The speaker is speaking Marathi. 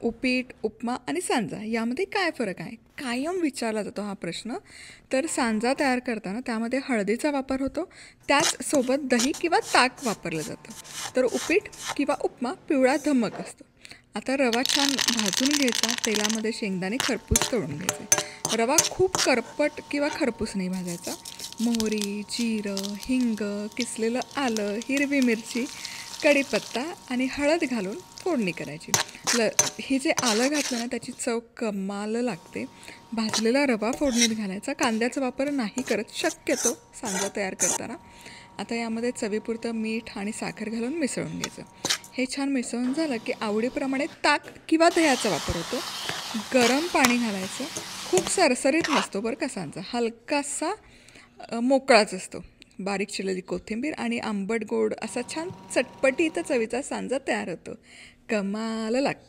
उपीट, उपमा आणि सांजा यामध्ये काय फरक आहे? कायम विचारला जातो हा प्रश्न. तर सांजा तयार करताना त्यामध्ये हळदीचा वापर होतो, त्याचसोबत दही किंवा ताक वापरलं जातं. तर उपीट किंवा उपमा पिवळा धमक असतो. आता रवा छान भाजून घ्यायचा, तेलामध्ये शेंगदाणे खरपूस तळून घ्यायचे. रवा खूप करपट किंवा खरपूस नाही भाजायचा. मोहरी, जिरं, हिंग, किसलेलं आलं, हिरवी मिरची, कढीपत्ता आणि हळद घालून फोडणी करायची. हे जे आलं घातलं ना त्याची चव कमाल लागते. भाजलेला रवा फोडणीत घालायचा. कांद्याचा वापर नाही करत शक्यतो सांजा तयार करताना. आता यामध्ये चवीपुरतं मीठ आणि साखर घालून मिसळून घ्यायचं. हे छान मिसळून झालं की आवडीप्रमाणे ताक किंवा दह्याचा वापर होतो. गरम पाणी घालायचं. खूप सरसरीत नसतो बरं का सांजा, हलकासा मोकळाच असतो. बारीक चिरलेली कोथिंबीर आणि आंबट गोड असा छान चटपटीत चवीचा सांजा तयार होतो. कमाल लागतो.